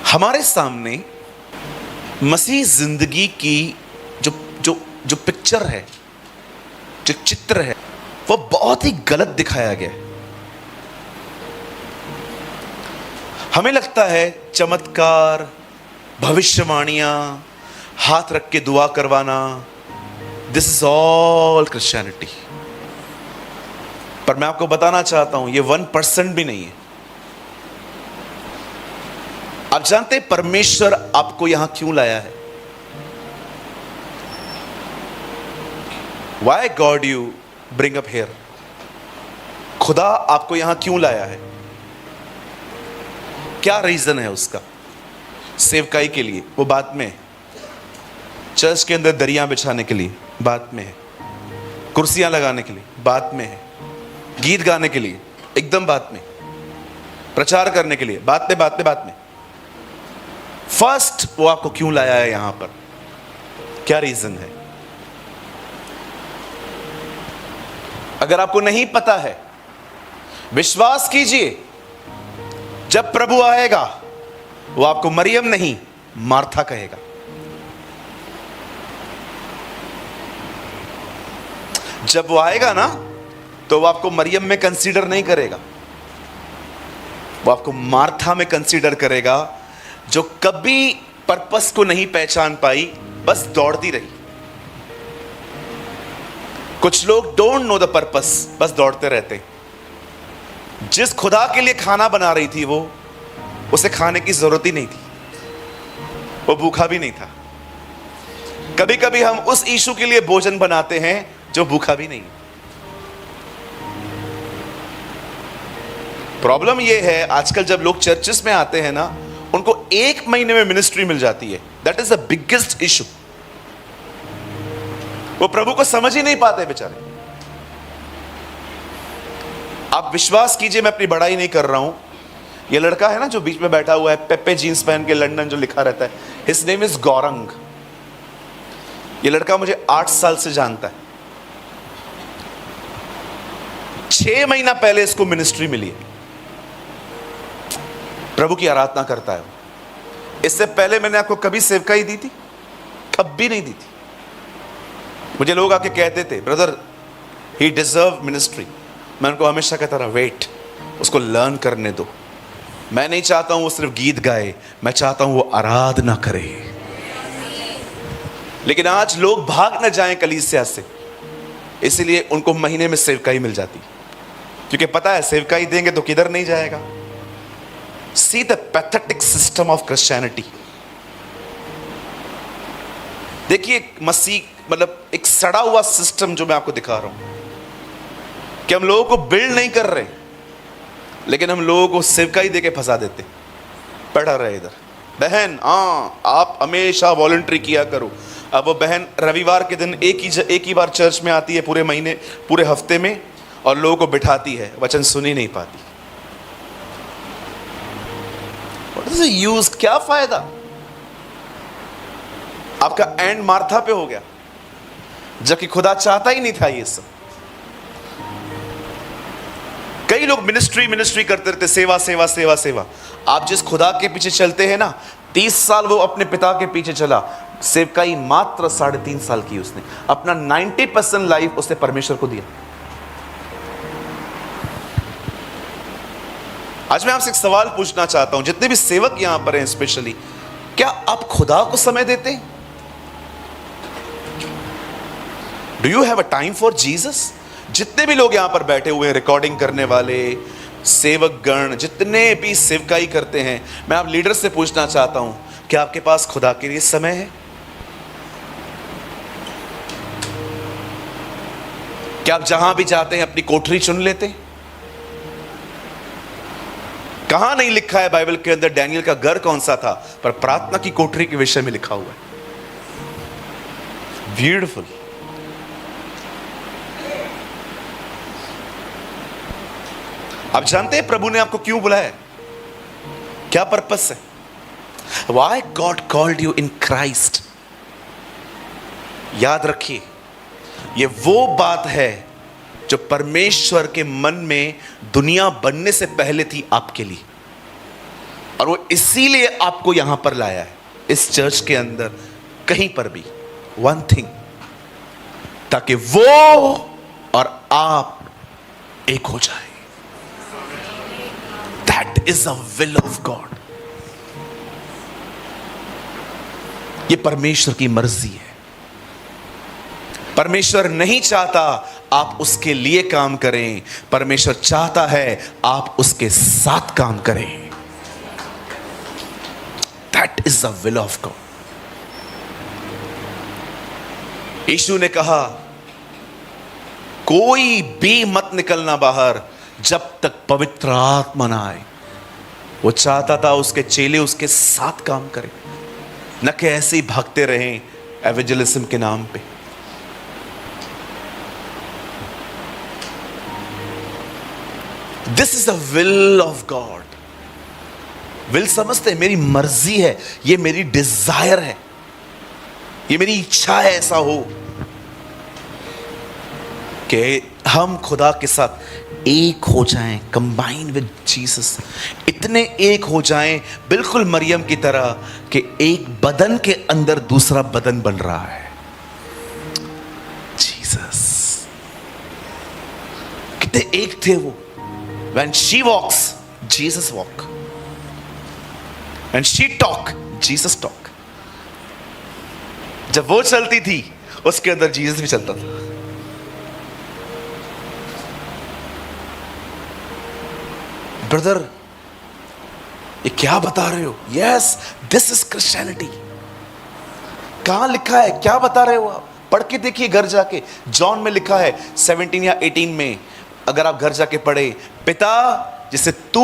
हमारे सामने मसीह जिंदगी की जो जो जो पिक्चर है, जो चित्र है, वो बहुत ही गलत दिखाया गया है। हमें लगता है चमत्कार, भविष्यवाणियां, हाथ रख के दुआ करवाना, दिस इज ऑल क्रिश्चियनिटी। पर मैं आपको बताना चाहता हूं ये 1% भी नहीं है। आप जानते हैं परमेश्वर आपको यहां क्यों लाया है? Why God you bring up here? खुदा आपको यहां क्यों लाया है? क्या रीजन है उसका? सेवकाई के लिए, वो बात में है। चर्च के अंदर दरिया बिछाने के लिए, बात में है। कुर्सियां लगाने के लिए, बात में है। गीत गाने के लिए, एकदम बात में। प्रचार करने के लिए, बात में। फर्स्ट वो आपको क्यों लाया है यहां पर? क्या रीजन है? अगर आपको नहीं पता है, विश्वास कीजिए, जब प्रभु आएगा वो आपको मरियम नहीं मार्था कहेगा। जब वो आएगा ना, तो वो आपको मरियम में कंसीडर नहीं करेगा, वो आपको मार्था में कंसीडर करेगा, जो कभी पर्पस को नहीं पहचान पाई, बस दौड़ती रही। कुछ लोग डोंट नो द पर्पस, बस दौड़ते रहते। जिस खुदा के लिए खाना बना रही थी वो, उसे खाने की जरूरत ही नहीं थी, वो भूखा भी नहीं था। कभी कभी हम उस यीशु के लिए भोजन बनाते हैं जो भूखा भी नहीं। प्रॉब्लम यह है आजकल जब लोग चर्चेस में आते हैं ना, उनको 1 महीने में मिनिस्ट्री मिल जाती है। That is the biggest issue. वो प्रभु को समझ ही नहीं पाते बेचारे। आप विश्वास कीजिए, मैं अपनी बड़ाई नहीं कर रहा हूं। ये लड़का है ना जो बीच में बैठा हुआ है, पेप्पे जीन्स पहन के, लंदन जो लिखा रहता है, हिज नेम इज गौरंग। ये लड़का मुझे 8 साल से जानता है। 6 महीना पहले इसको मिनिस्ट्री मिली है। प्रभु की आराधना करता है। इससे पहले मैंने आपको कभी सेवकाई दी थी? कभी नहीं दी थी। मुझे लोग आके कहते थे, ब्रदर ही डिजर्व मिनिस्ट्री। मैं उनको हमेशा कहता रहा, वेट, उसको लर्न करने दो। मैं नहीं चाहता हूं वो सिर्फ गीत गाए, मैं चाहता हूं वो आराधना करे। लेकिन आज लोग भाग न जाएं कलीसिया से, इसलिए उनको महीने में सेवकाई मिल जाती, क्योंकि पता है सेवकाई देंगे तो किधर नहीं जाएगा। See the pathetic system of Christianity. देखिए मसीह मतलब एक सड़ा हुआ सिस्टम जो मैं आपको दिखा रहा हूं, कि हम लोगों को बिल्ड नहीं कर रहे, लेकिन हम लोगों को सेवकाई देके फंसा देते। पढ़ा रहे इधर, बहन आप हमेशा वॉलंटरी किया करो। अब वो बहन रविवार के दिन एक ही बार चर्च में आती है पूरे महीने, पूरे हफ्ते में, और लोगों को बिठाती है, वचन सुन ही नहीं पाती। यूज, क्या फायदा? आपका एंड मार्था पे हो गया, जबकि खुदा चाहता ही नहीं था ये सब। कई लोग मिनिस्ट्री करते रहते, सेवा। आप जिस खुदा के पीछे चलते हैं ना, 30 साल वो अपने पिता के पीछे चला, सेवकाई मात्र 3.5 साल की उसने। अपना 90% लाइफ उसने परमेश्वर को दिया। आज मैं आपसे एक सवाल पूछना चाहता हूं, जितने भी सेवक यहां पर हैं स्पेशली, क्या आप खुदा को समय देते हैं? Do you have a time for Jesus? जितने भी लोग यहां पर बैठे हुए हैं, रिकॉर्डिंग करने वाले, सेवक गण, जितने भी सेवकाई करते हैं, मैं आप लीडर से पूछना चाहता हूं, क्या आपके पास खुदा के लिए समय है? क्या आप जहां भी जाते हैं अपनी कोठरी चुन लेते हैं? कहां नहीं लिखा है बाइबल के अंदर डैनियल का घर कौन सा था, पर प्रार्थना की कोठरी के विषय में लिखा हुआ है। ब्यूटीफुल। आप जानते हैं प्रभु ने आपको क्यों बुलाया? क्या पर्पस है? Why God called you in Christ? याद रखिए, ये वो बात है जो परमेश्वर के मन में दुनिया बनने से पहले थी आपके लिए। और वो इसीलिए आपको यहां पर लाया है, इस चर्च के अंदर, कहीं पर भी, वन थिंग, ताकि वो और आप एक हो जाए। That is the will of God. ये परमेश्वर की मर्जी है। परमेश्वर नहीं चाहता आप उसके लिए काम करें, परमेश्वर चाहता है आप उसके साथ काम करें। That is the will of God. यीशु ने कहा, कोई भी मत निकलना बाहर जब तक पवित्र आत्मा ना आए। वो चाहता था उसके चेले उसके साथ काम करें, न कि ऐसे ही भागते रहें एवेंजलिज्म के नाम पे। This is the will of God. Will समझते हैं, मेरी मर्जी है, ये मेरी डिजायर है, ये मेरी इच्छा है ऐसा हो कि हम खुदा के साथ एक हो जाएं, कंबाइन विद जीसस। इतने एक हो जाएं, बिल्कुल मरियम की तरह, कि एक बदन के अंदर दूसरा बदन बन रहा है। जीसस कितने एक थे वो। When she walks, Jesus walk. When she talk, Jesus talk. जब वो चलती थी, उसके अंदर जीसस भी चलता था। ब्रदर, ये क्या बता रहे हो? Yes, this is Christianity. कहां लिखा है, क्या बता रहे हो आप? पढ़ के देखिए घर जाके। जॉन में लिखा है 17 या 18 में, अगर आप घर जाके पढ़े, पिता जैसे तू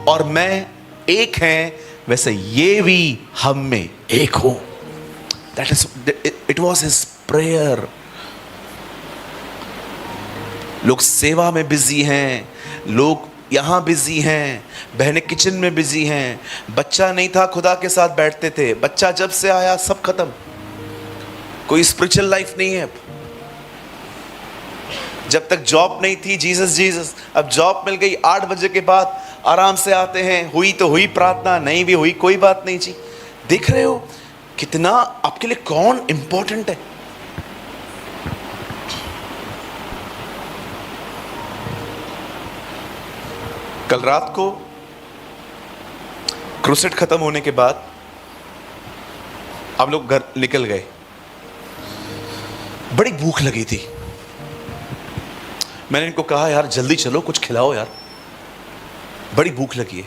और मैं एक हैं, वैसे ये भी हम में एक हो। That is, it was his prayer. लोग सेवा में बिजी हैं, लोग यहां बिजी हैं, बहनें किचन में बिजी हैं। बच्चा नहीं था, खुदा के साथ बैठते थे। बच्चा जब से आया सब खत्म, कोई स्पिरिचुअल लाइफ नहीं है। जब तक जॉब नहीं थी, जीसस जीसस। अब जॉब मिल गई, 8 बजे के बाद आराम से आते हैं। हुई तो हुई प्रार्थना, नहीं भी हुई कोई बात नहीं जी। देख रहे हो कितना आपके लिए कौन इंपॉर्टेंट है। कल रात को क्रूसेड खत्म होने के बाद हम लोग घर निकल गए। बड़ी भूख लगी थी। मैंने इनको कहा, यार जल्दी चलो, कुछ खिलाओ यार, बड़ी भूख लगी है।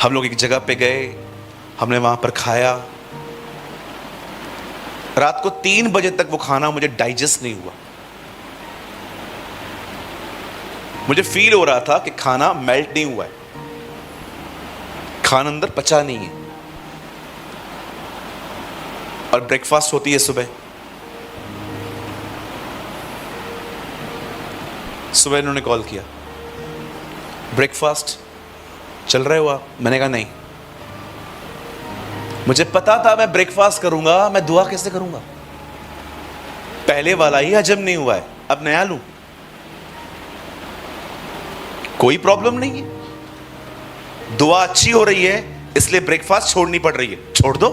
हम लोग एक जगह पे गए, हमने वहां पर खाया। रात को 3 बजे तक वो खाना मुझे डाइजेस्ट नहीं हुआ। मुझे फील हो रहा था कि खाना मेल्ट नहीं हुआ है, खाना अंदर पचा नहीं है। और ब्रेकफास्ट होती है सुबह। सुबह इन्होंने कॉल किया, ब्रेकफास्ट चल रहे हो आप? मैंने कहा नहीं। मुझे पता था मैं ब्रेकफास्ट करूंगा, मैं दुआ कैसे करूंगा? पहले वाला ही हजम नहीं हुआ है, अब नया लूं? कोई प्रॉब्लम नहीं है, दुआ अच्छी हो रही है, इसलिए ब्रेकफास्ट छोड़नी पड़ रही है। छोड़ दो।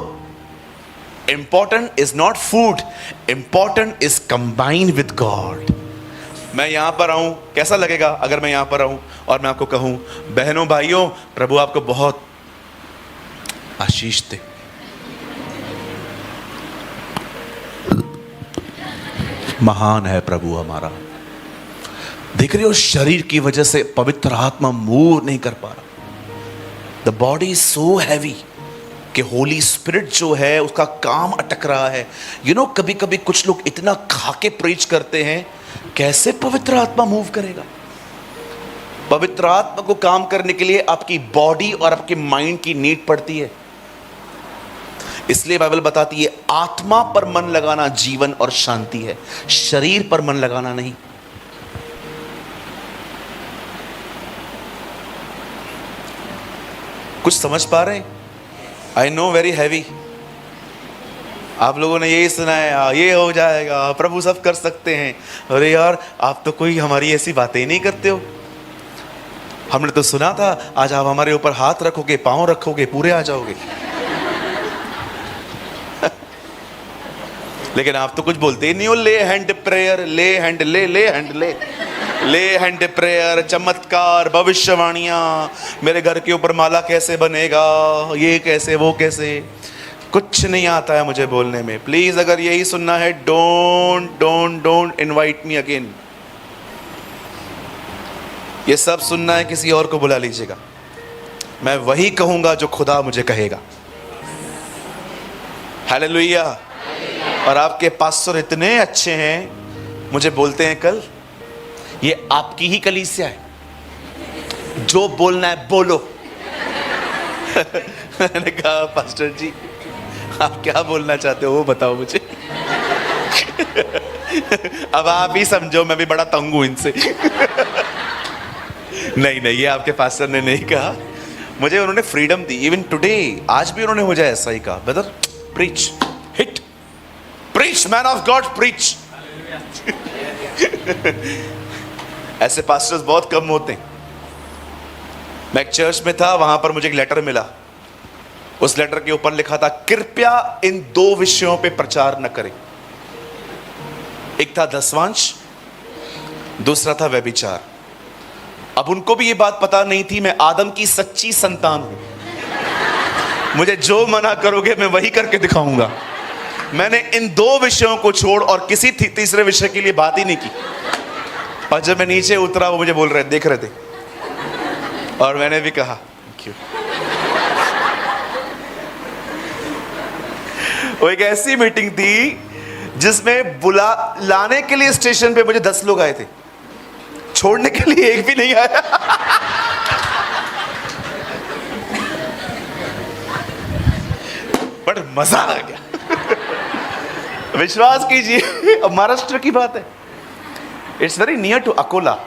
Important is not food, important is combine with God. मैं यहां पर आऊं, कैसा लगेगा अगर मैं यहां पर आऊं और मैं आपको कहूं, बहनों भाइयों, प्रभु आपको बहुत आशीष दे। महान है प्रभु हमारा। देख रहे हो, शरीर की वजह से पवित्र आत्मा मूव नहीं कर पा रहा। The body is so heavy कि होली स्पिरिट जो है उसका काम अटक रहा है। यू नो, कभी कभी कुछ लोग इतना खा के प्रीच करते हैं, कैसे पवित्र आत्मा मूव करेगा? पवित्र आत्मा को काम करने के लिए आपकी बॉडी और आपके माइंड की नीड पड़ती है। इसलिए बाइबल बताती है, आत्मा पर मन लगाना जीवन और शांति है, शरीर पर मन लगाना नहीं। कुछ समझ पा रहे हैं? I know very heavy. आप लोगों ने यही सुना है, ये हो जाएगा, प्रभु सब कर सकते हैं। अरे यार, आप तो कोई हमारी ऐसी बातें ही नहीं करते हो। हमने तो सुना था आज आप हमारे ऊपर हाथ रखोगे, पांव रखोगे, पूरे आ जाओगे। लेकिन आप तो कुछ बोलते ही नहीं हो। ले हैंड प्रेयर, ले हैंड, ले हैंड, ले हैंड प्रेयर, चमत्कार, भविष्यवाणियां, मेरे घर के ऊपर माला कैसे बनेगा, ये कैसे, वो कैसे। कुछ नहीं आता है मुझे बोलने में। प्लीज अगर यही सुनना है, डोंट इनवाइट मी अगेन। ये सब सुनना है, किसी और को बुला लीजिएगा। मैं वही कहूंगा जो खुदा मुझे कहेगा। हालेलुया। और आपके पास्टर इतने अच्छे हैं, मुझे बोलते हैं कल, ये आपकी ही कलीसिया है, जो बोलना है बोलो। मैंने कहा पास्टर जी आप क्या बोलना चाहते हो वो बताओ मुझे। अब आप ही समझो, मैं भी बड़ा तंग हूं इनसे। नहीं, ये आपके पास्टर ने नहीं कहा, मुझे उन्होंने फ्रीडम दी। इवन टुडे, आज भी उन्होंने मुझे ऐसा ही कहा, brother preach, hit, preach, man of God preach. ऐसे पास्टर्स बहुत कम होते हैं। मैं एक चर्च में था, वहां पर मुझे एक लेटर मिला। उस लेटर के ऊपर लिखा था, कृपया इन 2 विषयों पे प्रचार न करें। एक था दसवांश, दूसरा था व्यभिचार। अब उनको भी ये बात पता नहीं थी, मैं आदम की सच्ची संतान हूं। मुझे जो मना करोगे मैं वही करके दिखाऊंगा। मैंने इन 2 विषयों को छोड़ और किसी तीसरे विषय के लिए बात ही नहीं की। और जब मैं नीचे उतरा, वो मुझे बोल रहे, देख रहे थे, और मैंने भी कहा क्यों। वो एक ऐसी मीटिंग थी जिसमें लाने के लिए स्टेशन पे मुझे 10 लोग आए थे, छोड़ने के लिए एक भी नहीं आया। बट मजा आ गया। विश्वास कीजिए, अब महाराष्ट्र की बात है, it's very near to Akola.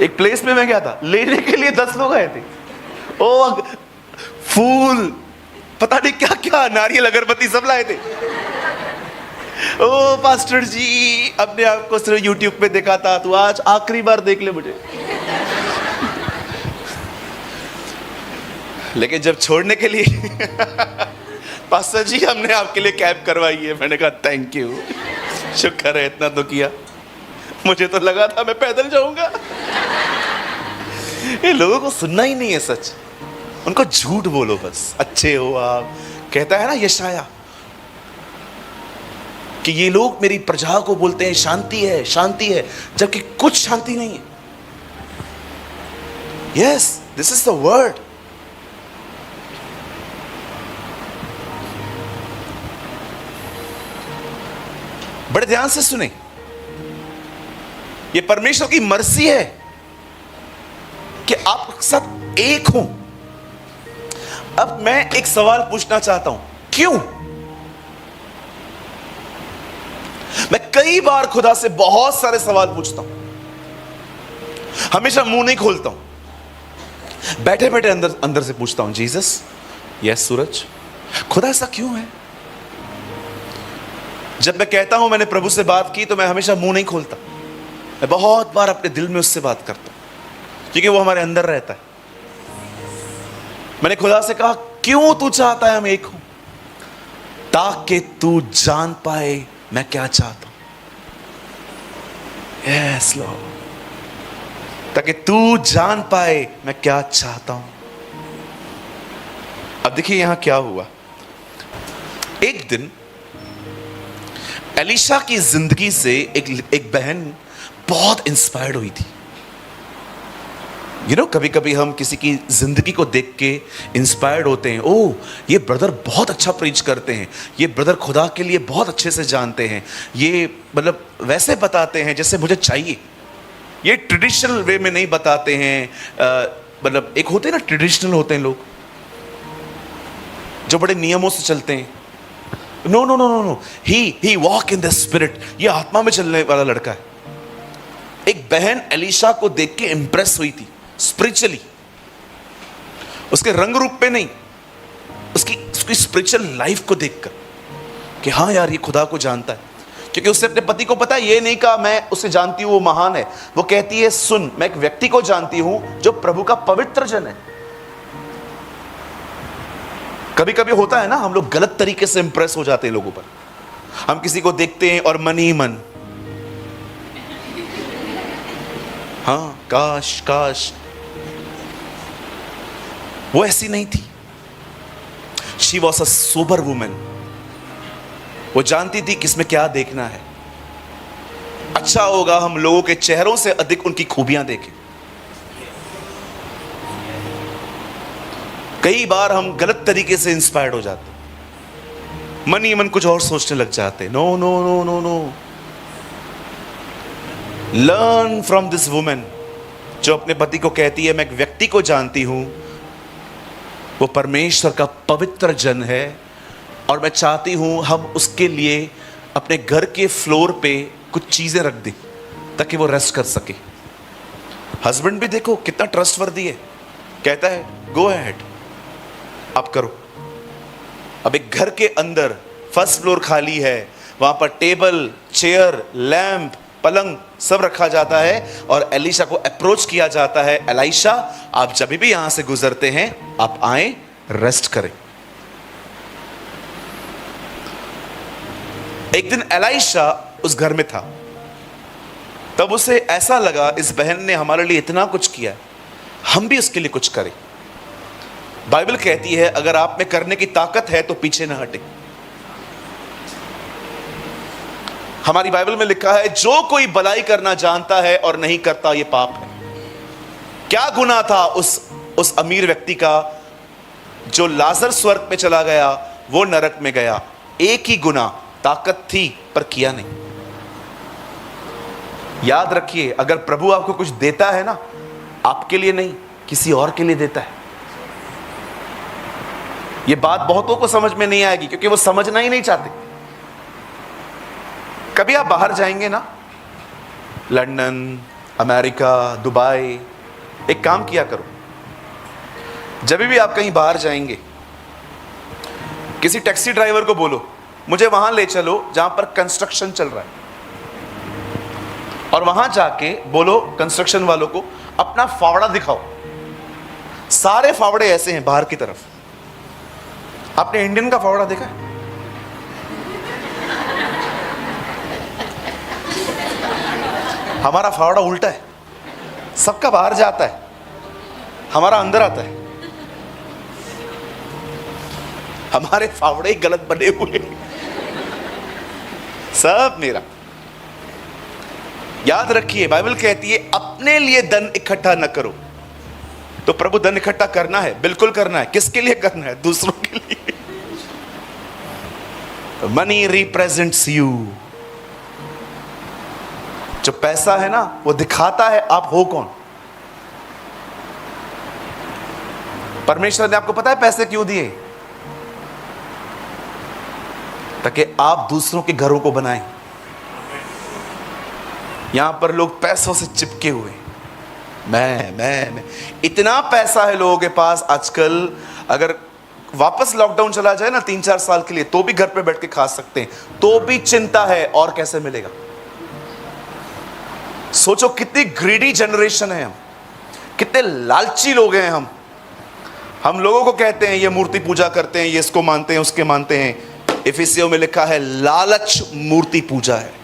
एक प्लेस में मैं गया था, लेने के लिए 10 लोग आए थे। ओ फूल, पता नहीं क्या क्या, नारियल, अगरबत्ती सब लाए थे। ओ पास्टर जी, अपने आप को सिर्फ यूट्यूब पे देखा था, तू आज आखिरी बार देख ले मुझे। लेकिन जब छोड़ने के लिए पास्टर जी हमने आपके लिए कैब करवाई है, मैंने कहा थैंक यू, शुक्र है इतना तो किया। मुझे तो लगा था मैं पैदल जाऊंगा। ये लोगों को सुनना ही नहीं है सच, उनको झूठ बोलो बस, अच्छे हो आप। कहता है ना यशाया कि ये लोग मेरी प्रजा को बोलते हैं शांति है, शांति है, जबकि कुछ शांति नहीं है। Yes, this is the word. बड़े ध्यान से सुने, ये परमेश्वर की मर्जी है कि आप सब एक हो। अब मैं एक सवाल पूछना चाहता हूं, क्यों? मैं कई बार खुदा से बहुत सारे सवाल पूछता हूं, हमेशा मुंह नहीं खोलता हूं, बैठे बैठे अंदर से पूछता हूं, जीसस, यस सूरज, खुदा ऐसा क्यों है? जब मैं कहता हूं मैंने प्रभु से बात की, तो मैं हमेशा मुंह नहीं खोलता, मैं बहुत बार अपने दिल में उससे बात करता हूं, क्योंकि वो हमारे अंदर रहता है। मैंने खुदा से कहा, क्यों तू चाहता है हम एक हो? ताकि तू जान पाए मैं क्या चाहता हूं। यस लॉर्ड, ताकि तू जान पाए मैं क्या चाहता हूं। अब देखिए यहां क्या हुआ। एक दिन एलिशा की जिंदगी से एक बहन बहुत इंस्पायर्ड हुई थी। कभी कभी हम किसी की जिंदगी को देख के इंस्पायर्ड होते हैं। ओह, ये ब्रदर बहुत अच्छा प्रीच करते हैं, ये ब्रदर खुदा के लिए बहुत अच्छे से जानते हैं, ये मतलब वैसे बताते हैं जैसे मुझे चाहिए, ये ट्रेडिशनल वे में नहीं बताते हैं। मतलब एक होते हैं ना, ट्रेडिशनल होते हैं लोग जो बड़े नियमों से चलते हैं। No no no no no, he walk in the spirit, ये आत्मा में चलने वाला लड़का है। एक बहन एलिशा को देख के इंप्रेस हुई थी स्पिरिचुअली, उसके रंग रूप पे नहीं, उसकी स्पिरिचुअल लाइफ को देखकर कि हाँ यार ये खुदा को जानता है। क्योंकि उससे अपने पति को पता है, ये नहीं कहा मैं उसे जानती हूं वो महान है, वो कहती है सुन, मैं एक व्यक्ति को जानती हूं जो प्रभु का पवित्र जन है। कभी कभी होता है ना, हम लोग गलत तरीके से इंप्रेस हो जाते हैं लोगों पर। हम किसी को देखते हैं और मन ही मन, हाँ काश काश, वो ऐसी नहीं थी। She was a sober women. वो जानती थी किसमें क्या देखना है। अच्छा होगा हम लोगों के चेहरों से अधिक उनकी खूबियां देखें। कई बार हम गलत तरीके से इंस्पायर्ड हो जाते, मन ही मन कुछ और सोचने लग जाते। No no no no no, learn from this women जो अपने पति को कहती है मैं एक व्यक्ति को जानती हूं, वो परमेश्वर का पवित्र जन है और मैं चाहती हूं हम उसके लिए अपने घर के फ्लोर पे कुछ चीजें रख दें ताकि वो रेस्ट कर सके। हस्बैंड भी देखो कितना ट्रस्टवर्दी है, कहता है गो अहेड, आप करो। अब एक घर के अंदर फर्स्ट फ्लोर खाली है, वहां पर टेबल, चेयर, लैंप, पलंग सब रखा जाता है और एलिशा को अप्रोच किया जाता है, एलिशा आप जब भी यहां से गुजरते हैं आप आए, रेस्ट करें। एक दिन एलिशा उस घर में था, तब उसे ऐसा लगा इस बहन ने हमारे लिए इतना कुछ किया, हम भी उसके लिए कुछ करें। बाइबल कहती है अगर आप में करने की ताकत है तो पीछे ना हटे। हमारी बाइबल में लिखा है जो कोई भलाई करना जानता है और नहीं करता ये पाप है। क्या गुनाह था उस अमीर व्यक्ति का जो लाजर स्वर्ग में चला गया, वो नरक में गया। एक ही गुनाह, ताकत थी पर किया नहीं। याद रखिए अगर प्रभु आपको कुछ देता है ना, आपके लिए नहीं किसी और के लिए देता है। ये बात बहुतों को समझ में नहीं आएगी क्योंकि वो समझना ही नहीं चाहते। कभी आप बाहर जाएंगे ना, लंदन, अमेरिका, दुबई, एक काम किया करो, जब भी आप कहीं बाहर जाएंगे किसी टैक्सी ड्राइवर को बोलो मुझे वहां ले चलो जहां पर कंस्ट्रक्शन चल रहा है, और वहां जाके बोलो कंस्ट्रक्शन वालों को अपना फावड़ा दिखाओ। सारे फावड़े ऐसे हैं बाहर की तरफ। आपने इंडियन का फावड़ा देखा है? हमारा फावड़ा उल्टा है, सबका बाहर जाता है, हमारा अंदर आता है। हमारे फावड़े गलत बने हुए, सब मेरा। याद रखिए बाइबल कहती है अपने लिए धन इकट्ठा न करो। तो प्रभु धन इकट्ठा करना है, बिल्कुल करना है। किसके लिए करना है? दूसरों के लिए। Money represents you. जो पैसा है ना वो दिखाता है आप हो कौन। परमेश्वर ने आपको पता है पैसे क्यों दिए? ताकि आप दूसरों के घरों को बनाएं। यहां पर लोग पैसों से चिपके हुए, मैं इतना पैसा है लोगों के पास आजकल, अगर वापस लॉकडाउन चला जाए ना 3-4 साल के लिए, तो भी घर पे बैठ के खा सकते हैं, तो भी चिंता है और कैसे मिलेगा। सोचो कितनी ग्रीडी जनरेशन है हम, कितने लालची लोग हैं हम लोगों को कहते हैं ये मूर्ति पूजा करते हैं, ये इसको मानते हैं, उसके मानते हैं। इफिसियों में लिखा है लालच मूर्ति पूजा है।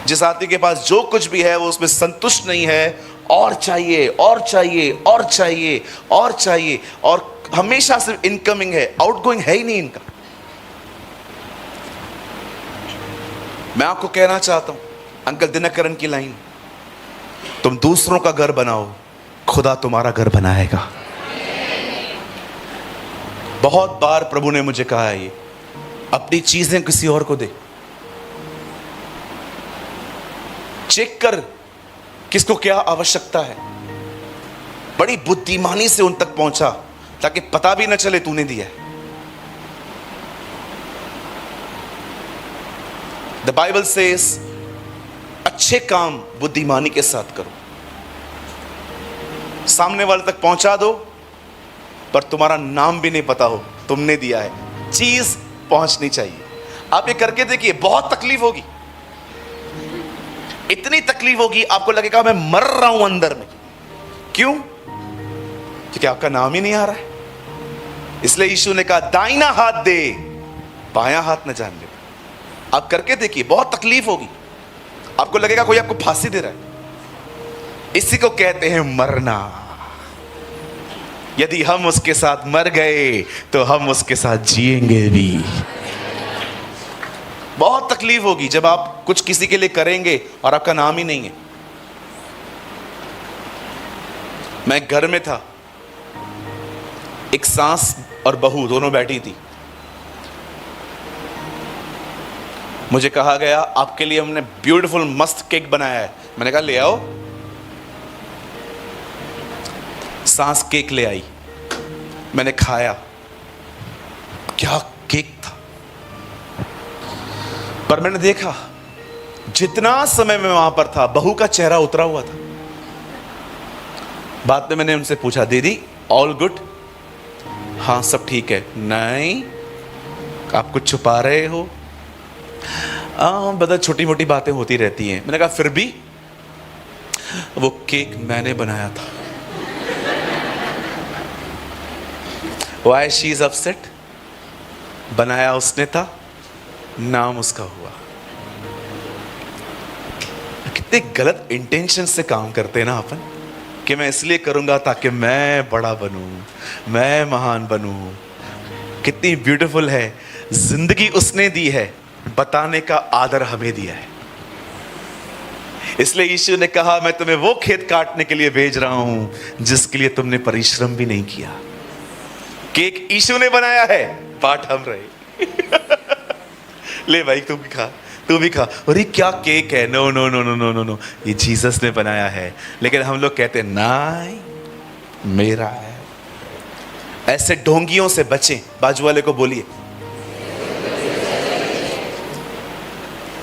जिस आदमी के पास जो कुछ भी है वो उसमें संतुष्ट नहीं है, और चाहिए और चाहिए और चाहिए और चाहिए, और हमेशा सिर्फ इनकमिंग है, आउटगोइंग है ही नहीं इनका। मैं आपको कहना चाहता हूं अंकल दिनकरन की लाइन, तुम दूसरों का घर बनाओ, खुदा तुम्हारा घर बनाएगा। बहुत बार प्रभु ने मुझे कहा है ये, अपनी चीजें किसी और को दे। चेक कर किसको क्या आवश्यकता है। बड़ी बुद्धिमानी से उन तक पहुंचा ताकि पता भी न चले तूने दिया है। द बाइबल सेज अच्छे काम बुद्धिमानी के साथ करो, सामने वाले तक पहुंचा दो, पर तुम्हारा नाम भी नहीं पता हो तुमने दिया है, चीज पहुंचनी चाहिए। आप ये करके देखिए, बहुत तकलीफ होगी, इतनी तकलीफ होगी आपको लगेगा मैं मर रहा हूं अंदर में। क्यों? क्योंकि आपका नाम ही नहीं आ रहा है। इसलिए यीशु ने कहा दाहिना हाथ दे, बायां हाथ न जान ले। आप करके देखिए, बहुत तकलीफ होगी, आपको लगेगा कोई आपको फांसी दे रहा है। इसी को कहते हैं मरना। यदि हम उसके साथ मर गए तो हम उसके साथ जिएंगे भी। बहुत तकलीफ होगी जब आप कुछ किसी के लिए करेंगे और आपका नाम ही नहीं है। मैं घर में था, एक सास और बहू दोनों बैठी थी। मुझे कहा गया आपके लिए हमने ब्यूटीफुल मस्त केक बनाया है। मैंने कहा ले आओ। सास केक ले आई, मैंने खाया, क्या केक था। पर मैंने देखा जितना समय मैं वहां पर था बहू का चेहरा उतरा हुआ था। बाद में मैंने उनसे पूछा दीदी ऑल गुड? हाँ सब ठीक है। नहीं, आप कुछ छुपा रहे हो? बता, छोटी मोटी बातें होती रहती हैं। मैंने कहा फिर भी? वो केक मैंने बनाया था। Why she is upset? बनाया उसने था, नाम उसका हुआ। कितने गलत इंटेंशन से काम करते हैं ना अपन, कि मैं इसलिए करूंगा ताकि मैं बड़ा बनूं, मैं महान बनूं। कितनी ब्यूटीफुल है जिंदगी उसने दी है, बताने का आदर हमें दिया है। इसलिए यीशु ने कहा मैं तुम्हें वो खेत काटने के लिए भेज रहा हूं जिसके लिए तुमने परिश्रम भी नहीं किया। केक यीशु ने बनाया है, पाठ हम रहे। ले भाई तू भी खा, तू भी खा। अरे क्या केक है? No no no no no no no, ये जीसस ने बनाया है। लेकिन हम लोग कहते हैं नहीं मेरा है। ऐसे ढोंगियों से बचें। बाजू वाले को बोलिए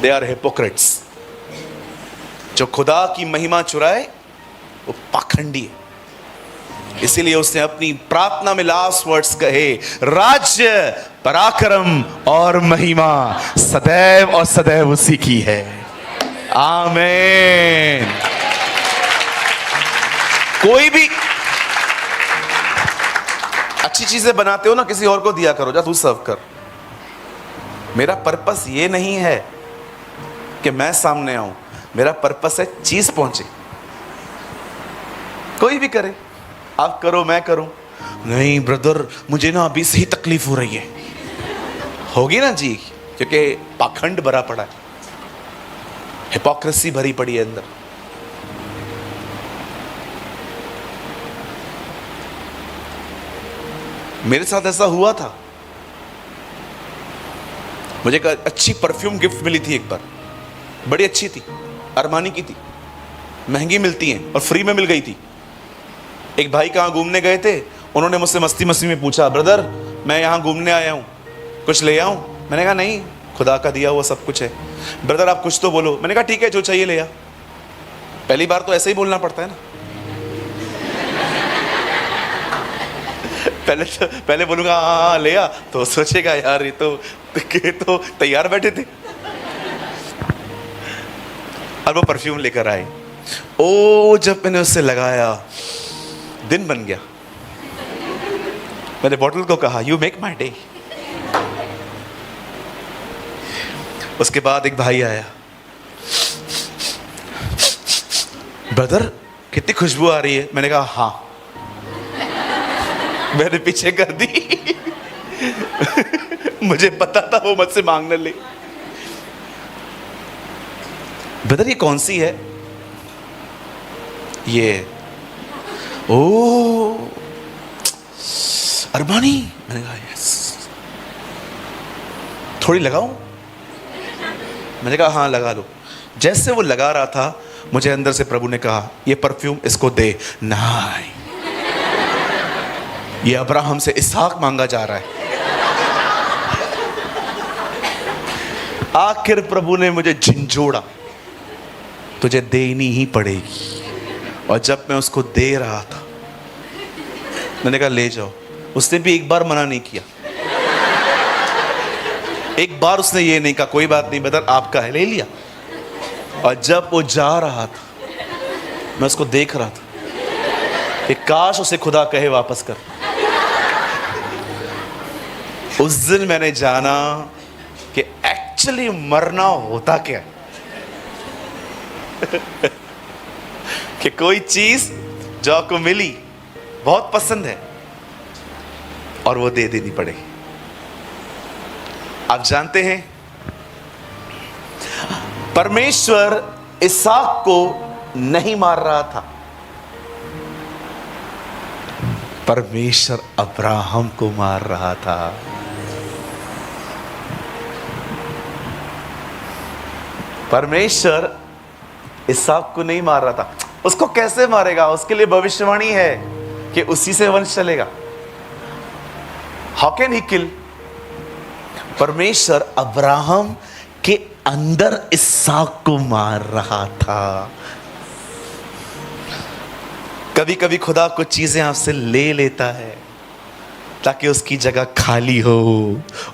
दे आर हिपोक्रेट्स। जो खुदा की महिमा चुराए वो पाखंडी है। इसीलिए उसने अपनी प्रार्थना में लास्ट वर्ड्स कहे, राज्य, पराक्रम और महिमा सदैव और सदैव उसी की है। आमीन। कोई भी अच्छी चीजें बनाते हो ना, किसी और को दिया करो, जा तू सर्व कर। मेरा पर्पस ये नहीं है कि मैं सामने आऊं, मेरा पर्पस है चीज पहुंचे। कोई भी करे, आप करो मैं करूं। नहीं ब्रदर मुझे ना अभी से ही तकलीफ हो रही है। होगी ना जी, क्योंकि पाखंड भरा पड़ा है, हिपोक्रेसी भरी पड़ी है अंदर। मेरे साथ ऐसा हुआ था। मुझे एक अच्छी परफ्यूम गिफ्ट मिली थी एक बार, बड़ी अच्छी थी, अरमानी की थी, महंगी मिलती हैं और फ्री में मिल गई थी। एक भाई कहाँ घूमने गए थे, उन्होंने मुझसे मस्ती मस्ती में पूछा ब्रदर मैं यहाँ घूमने आया हूँ, कुछ ले आऊँ? मैंने कहा नहीं, खुदा का दिया हुआ सब कुछ है। ब्रदर आप कुछ तो बोलो। मैंने कहा ठीक है जो चाहिए ले आ। पहली बार तो ऐसे ही बोलना पड़ता है ना। पहले बोलूंगा हाँ ले आ, तो सोचेगा यार ये तो तैयार बैठे थे। और वो परफ्यूम लेकर आए। ओ जब मैंने उससे लगाया दिन बन गया। मैंने बॉटल को कहा यू मेक माई डे। उसके बाद एक भाई आया, ब्रदर कितनी खुशबू आ रही है। मैंने कहा हाँ। मैंने पीछे कर दी। मुझे पता था वो मुझसे मांगने ले। ब्रदर ये कौन सी है? ये ओ अरमानी। मैंने कहा यस। थोड़ी लगाऊं? मैंने कहा हाँ लगा लो। जैसे वो लगा रहा था मुझे अंदर से प्रभु ने कहा ये परफ्यूम इसको दे। नहीं, ये अब्राहम से इसहाक मांगा जा रहा है। आखिर प्रभु ने मुझे झंझोड़ा, तुझे देनी ही पड़ेगी। और जब मैं उसको दे रहा था मैंने कहा ले जाओ। उसने भी एक बार मना नहीं किया। एक बार उसने ये नहीं कहा कोई बात नहीं ब्रदर आपका है, ले लिया। और जब वो जा रहा था मैं उसको देख रहा था कि काश उसे खुदा कहे वापस कर। उस दिन मैंने जाना कि एक्चुअली मरना होता क्या है। कि कोई चीज जो आपको मिली बहुत पसंद है और वो दे देनी पड़ेगी। आप जानते हैं परमेश्वर इसहाक को नहीं मार रहा था, परमेश्वर अब्राहम को मार रहा था। परमेश्वर इसहाक को नहीं मार रहा था। उसको कैसे मारेगा? उसके लिए भविष्यवाणी है कि उसी से वंश चलेगा। हाउ कैन ही किल? परमेश्वर अब्राहम के अंदर इसहाक को मार रहा था। कभी कभी खुदा कुछ चीजें आपसे ले लेता है ताकि उसकी जगह खाली हो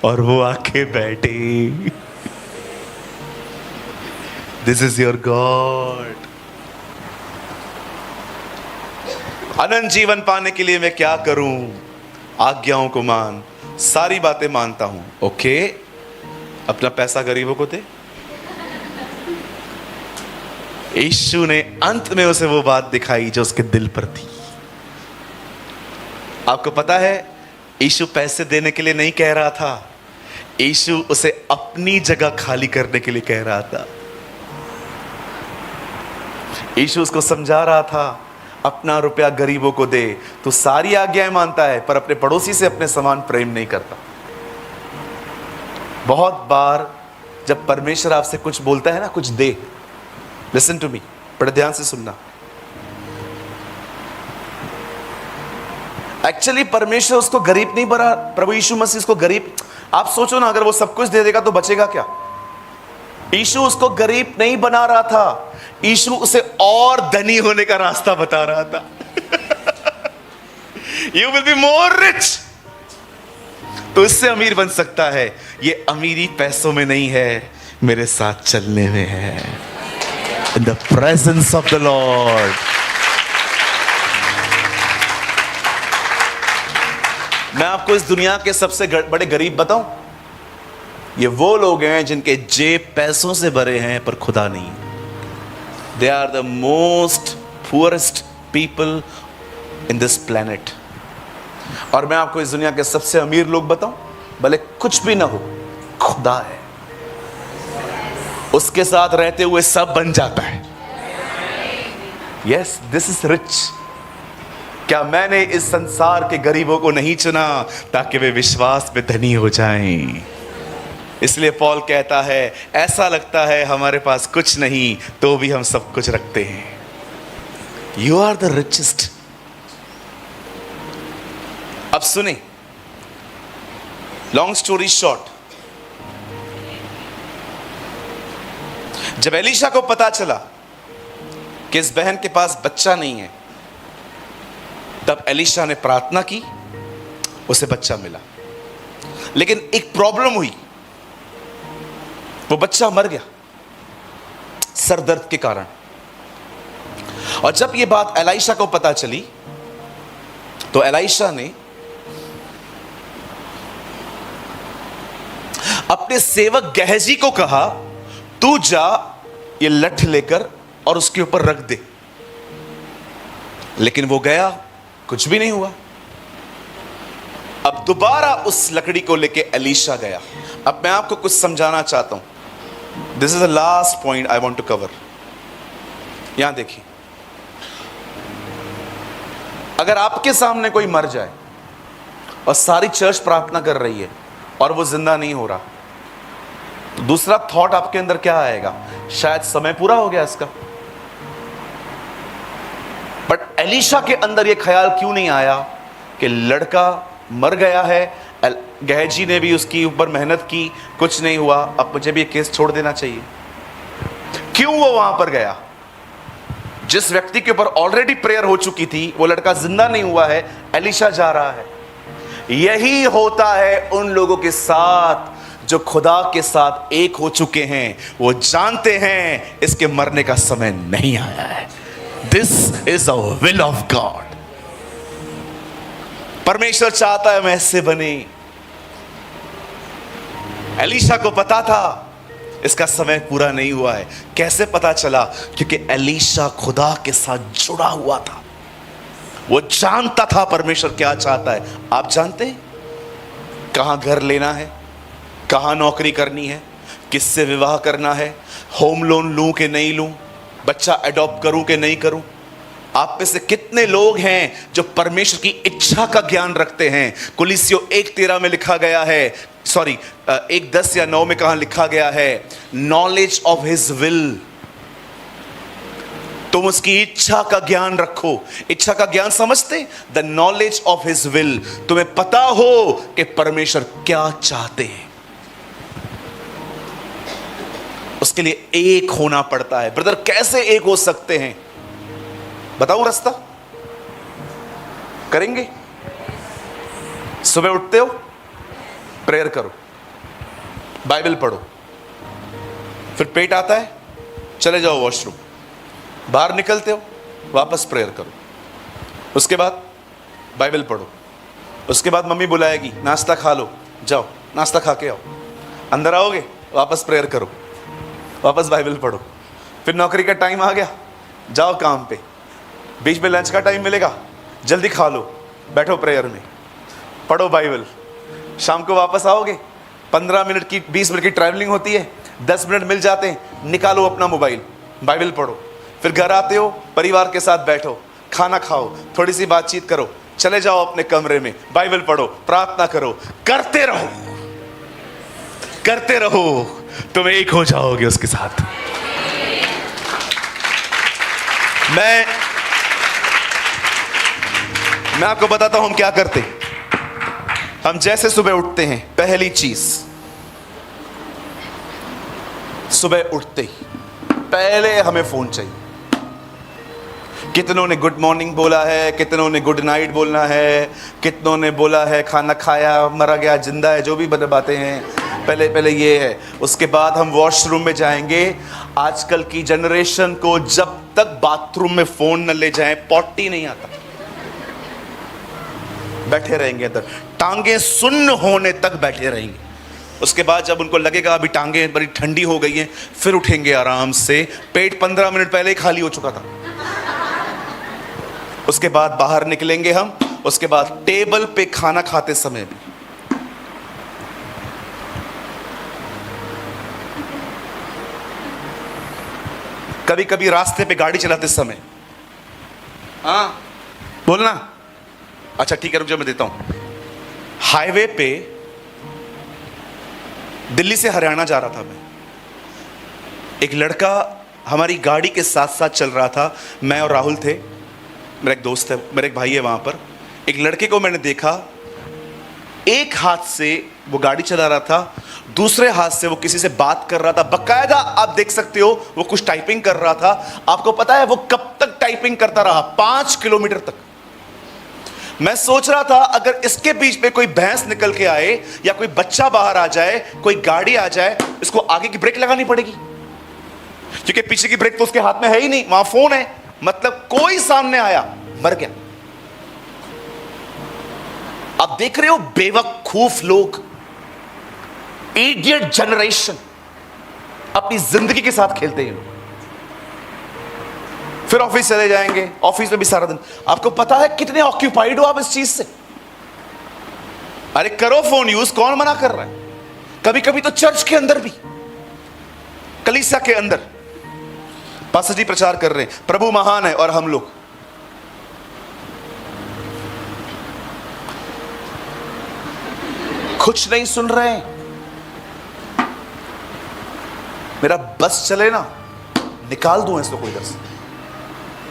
और वो आके बैठे। This is your God. अनंत जीवन पाने के लिए मैं क्या करूं? आज्ञाओं को मान, सारी बातें मानता हूं। ओके, अपना पैसा गरीबों को दे। यीशु ने अंत में उसे वो बात दिखाई जो उसके दिल पर थी। आपको पता है यीशु पैसे देने के लिए नहीं कह रहा था, यीशु उसे अपनी जगह खाली करने के लिए कह रहा था। यीशु उसको समझा रहा था अपना रुपया गरीबों को दे। तो सारी आज्ञाएं मानता है पर अपने पड़ोसी से अपने समान प्रेम नहीं करता। बहुत बार जब परमेश्वर आपसे कुछ बोलता है ना, कुछ दे, लिसन टू मी, बड़े ध्यान से सुनना। एक्चुअली परमेश्वर उसको गरीब नहीं बना, प्रभु यीशु मसीह उसको गरीब। आप सोचो ना, अगर वो सब कुछ दे देगा तो बचेगा क्या? यीशु उसको गरीब नहीं बना रहा था, यीशु उसे और धनी होने का रास्ता बता रहा था। You will be more rich. तो इससे अमीर बन सकता है। ये अमीरी पैसों में नहीं है, मेरे साथ चलने में है। In the presence of the Lord. मैं आपको इस दुनिया के सबसे बड़े गरीब बताऊं? ये वो लोग हैं जिनके जेब पैसों से भरे हैं पर खुदा नहीं। They are the most poorest people in this planet. और मैं आपको इस दुनिया के सबसे अमीर लोग बताऊं, भले कुछ भी ना हो, खुदा है, उसके साथ रहते हुए सब बन जाता है। Yes, this is rich. क्या मैंने इस संसार के गरीबों को नहीं चुना ताकि वे विश्वास में धनी हो जाएं? इसलिए पौल कहता है, ऐसा लगता है हमारे पास कुछ नहीं तो भी हम सब कुछ रखते हैं। You are the richest. अब सुने, लॉन्ग स्टोरी शॉर्ट, जब एलीशा को पता चला कि इस बहन के पास बच्चा नहीं है, तब एलीशा ने प्रार्थना की, उसे बच्चा मिला। लेकिन एक प्रॉब्लम हुई, वो बच्चा मर गया सर दर्द के कारण। और जब ये बात एलीशा को पता चली तो एलीशा ने अपने सेवक गहजी को कहा, तू जा ये लठ लेकर और उसके ऊपर रख दे। लेकिन वो गया, कुछ भी नहीं हुआ। अब दोबारा उस लकड़ी को लेके एलीशा गया। अब मैं आपको कुछ समझाना चाहता हूं। This is the last point I want to cover. यहां देखिए, अगर आपके सामने कोई मर जाए और सारी चर्च प्रार्थना कर रही है और वो जिंदा नहीं हो रहा, तो दूसरा थॉट आपके अंदर क्या आएगा? शायद समय पूरा हो गया इसका। बट एलीशा के अंदर यह ख्याल क्यों नहीं आया कि लड़का मर गया है, गहजी ने भी उसकी ऊपर मेहनत की, कुछ नहीं हुआ, अब मुझे भी ये केस छोड़ देना चाहिए? क्यों वो वहां पर गया? जिस व्यक्ति के ऊपर ऑलरेडी प्रेयर हो चुकी थी, वो लड़का जिंदा नहीं हुआ है, एलीशा जा रहा है। यही होता है उन लोगों के साथ जो खुदा के साथ एक हो चुके हैं वो जानते हैं इसके मरने का समय नहीं आया है। This is the will of God. परमेश्वर चाहता है मैं ऐसे बने। एलीशा को पता था इसका समय पूरा नहीं हुआ है। कैसे पता चला? क्योंकि एलीशा खुदा के साथ जुड़ा हुआ था। वो जानता था परमेश्वर क्या चाहता है। आप जानते हैं कहां घर लेना है, कहां नौकरी करनी है, किससे विवाह करना है, होम लोन लूं कि नहीं लूं, बच्चा अडॉप्ट करूं कि नहीं करूं? आप में से कितने लोग हैं जो परमेश्वर की इच्छा का ज्ञान रखते हैं? कुलिसियों 1:13 में लिखा गया है, 1:10 या 9 में कहां लिखा गया है, नॉलेज ऑफ हिज विल। तुम उसकी इच्छा का ज्ञान रखो। इच्छा का ज्ञान समझते? The knowledge of his will. तुम्हें पता हो कि परमेश्वर क्या चाहते हैं। उसके लिए एक होना पड़ता है। ब्रदर कैसे एक हो सकते हैं? बताऊं रास्ता? करेंगे? सुबह उठते हो, प्रेयर करो, बाइबल पढ़ो, फिर पेट आता है, चले जाओ वॉशरूम, बाहर निकलते हो, वापस प्रेयर करो, उसके बाद बाइबल पढ़ो, उसके बाद मम्मी बुलाएगी नाश्ता खा लो, जाओ नाश्ता खा के आओ, अंदर आओगे वापस प्रेयर करो, वापस बाइबल पढ़ो, फिर नौकरी का टाइम आ गया, जाओ काम पे, बीच में लंच का टाइम मिलेगा, जल्दी खा लो, बैठो प्रेयर में, पढ़ो बाइबल, शाम को वापस आओगे, 15 मिनट की 20 मिनट की ट्रैवलिंग होती है, 10 मिनट मिल जाते हैं, निकालो अपना मोबाइल, बाइबल पढ़ो, फिर घर आते हो, परिवार के साथ बैठो, खाना खाओ, थोड़ी सी बातचीत करो, चले जाओ अपने कमरे में, बाइबल पढ़ो, प्रार्थना करो, करते रहो, करते रहो, तुम एक हो जाओगे उसके साथ। मैं आपको बताता हूं हम क्या करते। हम जैसे सुबह उठते हैं, पहली चीज सुबह उठते ही पहले हमें फोन चाहिए। कितनों ने गुड मॉर्निंग बोला है, कितनों ने गुड नाइट बोलना है, कितनों ने बोला है खाना खाया, मरा गया, जिंदा है, जो भी बातें हैं, पहले ये है। उसके बाद हम वॉशरूम में जाएंगे। आजकल की जनरेशन को जब तक बाथरूम में फोन न ले जाएं, पॉटी नहीं आता, बैठे रहेंगे अंदर, टांगे सुन्न होने तक बैठे रहेंगे। उसके बाद जब उनको लगेगा अभी टांगे बड़ी ठंडी हो गई हैं, फिर उठेंगे आराम से। पेट 15 मिनट पहले ही खाली हो चुका था। उसके बाद बाहर निकलेंगे हम। उसके बाद टेबल पे खाना खाते समय भी कभी कभी रास्ते पे गाड़ी चलाते समय, हाँ बोलना, अच्छा ठीक है रुक जाओ मैं देता हूं। हाईवे पे दिल्ली से हरियाणा जा रहा था मैं, एक लड़का हमारी गाड़ी के साथ साथ चल रहा था। मैं और राहुल थे, मेरा एक दोस्त है, मेरा एक भाई है वहां पर। एक लड़के को मैंने देखा, एक हाथ से वो गाड़ी चला रहा था, दूसरे हाथ से वो किसी से बात कर रहा था। बकायदा आप देख सकते हो वो कुछ टाइपिंग कर रहा था। आपको पता है वो कब तक टाइपिंग करता रहा? 5 किलोमीटर तक। मैं सोच रहा था अगर इसके बीच में कोई भैंस निकल के आए या कोई बच्चा बाहर आ जाए, कोई गाड़ी आ जाए, इसको आगे की ब्रेक लगानी पड़ेगी, क्योंकि पीछे की ब्रेक तो उसके हाथ में है ही नहीं, वहां फोन है। मतलब कोई सामने आया मर गया। आप देख रहे हो बेवकूफ लोग, इडियट जनरेशन अपनी जिंदगी के साथ खेलते हैं। फिर ऑफिस चले जाएंगे, ऑफिस में भी सारा दिन। आपको पता है कितने ऑक्यूपाइड हो आप इस चीज से? अरे करो फोन यूज, कौन मना कर रहा है? कभी कभी तो चर्च के अंदर भी, कलीसिया के अंदर पास्टर जी प्रचार कर रहे हैं, प्रभु महान है, और हम लोग कुछ नहीं सुन रहे हैं। मेरा बस चले ना, निकाल दूं इसको कोई दस,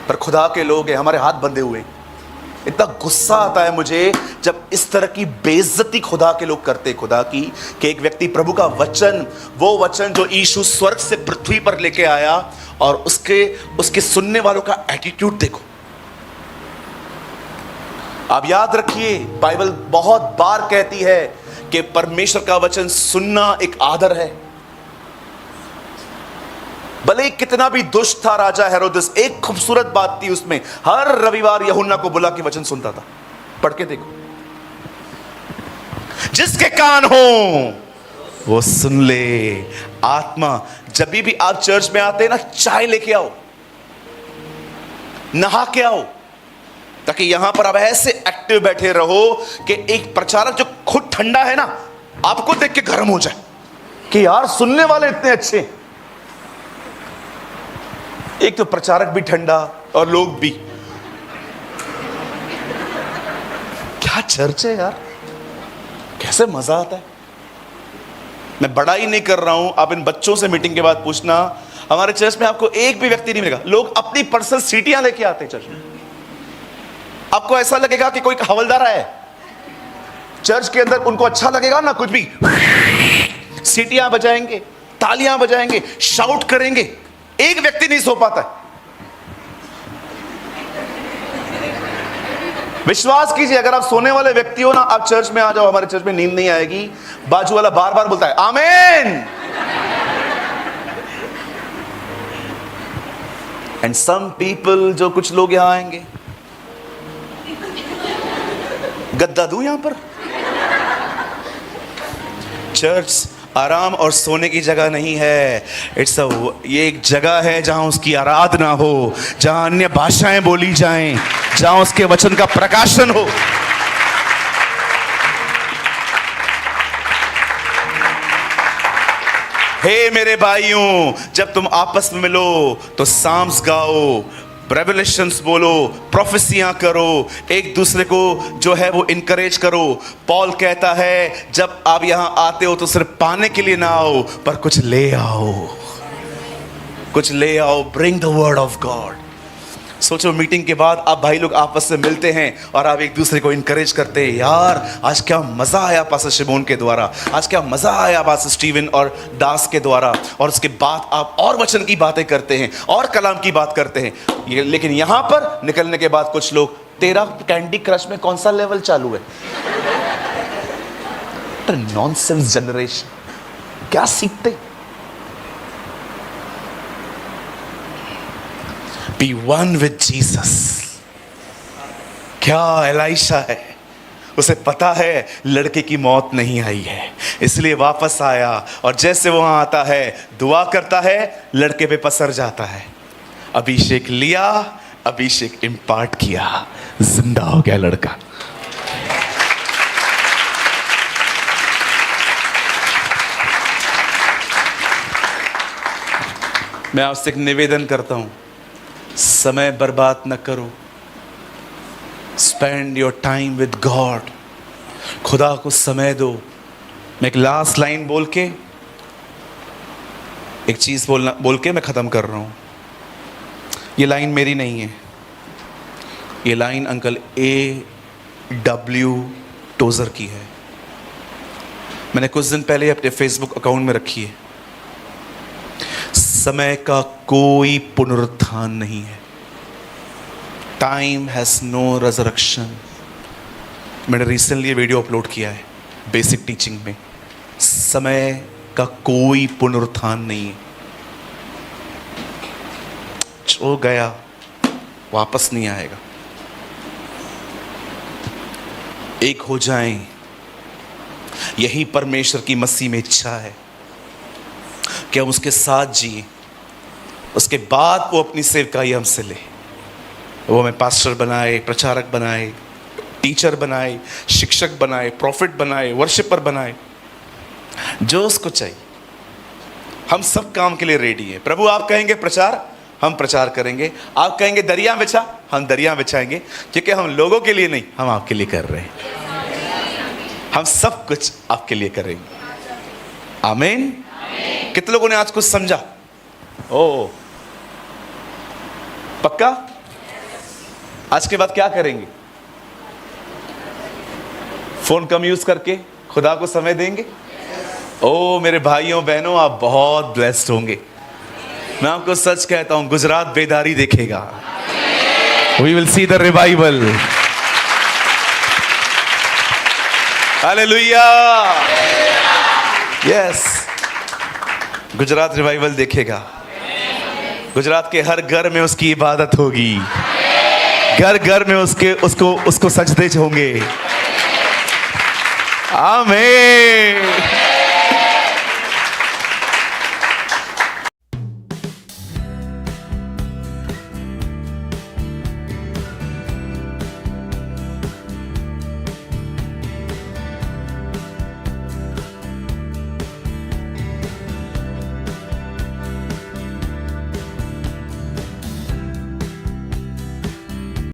पर खुदा के लोग हैं, हमारे हाथ बंधे हुए। इतना गुस्सा आता है मुझे जब इस तरह की बेइज्जती खुदा के लोग करते, खुदा की, कि एक व्यक्ति प्रभु का वचन, वो वचन जो यीशु स्वर्ग से पृथ्वी पर लेके आया, और उसके सुनने वालों का एटीट्यूड देखो। आप याद रखिए, बाइबल बहुत बार कहती है कि परमेश्वर का वचन सुनना एक आदर है। भले ही कितना भी दुष्ट था राजा हेरोदेस, एक खूबसूरत बात थी उसमें, हर रविवार यूहन्ना को बुला के वचन सुनता था। पढ़ के देखो, जिसके कान हो वो सुन ले। आत्मा, जब भी आप चर्च में आते हैं ना, चाय लेके आओ, नहा के आओ, ताकि यहां पर आप ऐसे एक्टिव बैठे रहो कि एक प्रचारक जो खुद ठंडा है ना, आपको देख के गर्म हो जाए कि यार सुनने वाले इतने अच्छे। एक तो प्रचारक भी ठंडा और लोग भी। क्या चर्च है यार, कैसे मजा आता है। मैं बड़ा ही नहीं कर रहा हूं, आप इन बच्चों से मीटिंग के बाद पूछना, हमारे चर्च में आपको एक भी व्यक्ति नहीं मिलेगा, लोग अपनी पर्सनल सीटियां लेके आते हैं चर्च में। आपको ऐसा लगेगा कि कोई हवलदार है चर्च के अंदर, उनको अच्छा लगेगा ना, कुछ भी सीटियां बजाएंगे, तालियां बजाएंगे, शाउट करेंगे, एक व्यक्ति नहीं सो पाता है। विश्वास कीजिए, अगर आप सोने वाले व्यक्ति हो ना, आप चर्च में आ जाओ, हमारे चर्च में नींद नहीं आएगी। बाजू वाला बार बार बोलता है आमीन। एंड सम पीपल, जो कुछ लोग यहां आएंगे, गद्दा दूं यहां पर। चर्च आराम और सोने की जगह नहीं है। ये एक जगह है जहां उसकी आराधना हो, जहां अन्य भाषाएं बोली जाएं, जहां उसके वचन का प्रकाशन हो। हे मेरे भाइयों, जब तुम आपस में मिलो तो साम्स गाओ, रेवलेशंस बोलो, प्रोफेसियां करो, एक दूसरे को जो है वो इनकरेज करो। पॉल कहता है जब आप यहां आते हो तो सिर्फ पाने के लिए ना आओ, पर कुछ ले आओ, कुछ ले आओ। Bring the word of God. सोचो, मीटिंग के बाद आप भाई लोग आपस में मिलते हैं और आप एक दूसरे को इनकरेज करते हैं, यार आज क्या मजा आया पास्टर शिमोन के द्वारा, आज क्या मजा आया पास्टर स्टीवन और दास के द्वारा। और उसके बाद आप और वचन की बातें करते हैं और कलाम की बात करते हैं। लेकिन यहां पर निकलने के बाद कुछ लोग, तेरा कैंडी क्रश में कौन सा लेवल चालू है? नॉनसेंस जनरेशन, क्या सीखते? Be one with Jesus। क्या एलाइशा है, उसे पता है लड़के की मौत नहीं आई है, इसलिए वापस आया। और जैसे वहां आता है, दुआ करता है, लड़के पे पसर जाता है। अभिषेक लिया, अभिषेक इंपार्ट किया, जिंदा हो गया लड़का। मैं आपसे एक निवेदन करता हूं, समय बर्बाद न करो। Spend your time with God. खुदा को समय दो। मैं एक लास्ट लाइन बोल के, एक चीज बोल के मैं खत्म कर रहा हूं। ये लाइन मेरी नहीं है, ये लाइन अंकल A.W. टोजर की है। मैंने कुछ दिन पहले अपने फेसबुक अकाउंट में रखी है। समय का कोई पुनरुत्थान नहीं है। Time has no resurrection. मैंने रिसेंटली वीडियो अपलोड किया है बेसिक टीचिंग में। समय का कोई पुनरुत्थान नहीं है। जो गया वापस नहीं आएगा। एक हो जाएं, यही परमेश्वर की मसीह में इच्छा है कि हम उसके साथ जिए। उसके बाद वो अपनी सेवकाई हमसे ले। वो हमें पास्टर बनाए, प्रचारक बनाए, टीचर बनाए, शिक्षक बनाए, प्रॉफिट बनाए, वर्शिपर बनाए, जो उसको चाहिए। हम सब काम के लिए रेडी हैं। प्रभु आप कहेंगे प्रचार, हम प्रचार करेंगे। आप कहेंगे दरिया बिछा, हम दरिया बिछाएंगे, क्योंकि हम लोगों के लिए नहीं, हम आपके लिए कर रहे हैं। हम सब कुछ आपके लिए करेंगे। आमीन। कितने लोगों ने आज कुछ समझा? ओ पक्का? आज के बाद क्या करेंगे? फोन कम यूज करके खुदा को समय देंगे। ओ मेरे भाइयों बहनों, आप बहुत ब्लेस्ड होंगे। मैं आपको सच कहता हूं, गुजरात बेदारी देखेगा। We will see the revival. Hallelujah. Yes, Gujarat revival देखेगा। गुजरात के हर घर में उसकी इबादत होगी, घर घर में उसको सजदे होंगे। आमीन।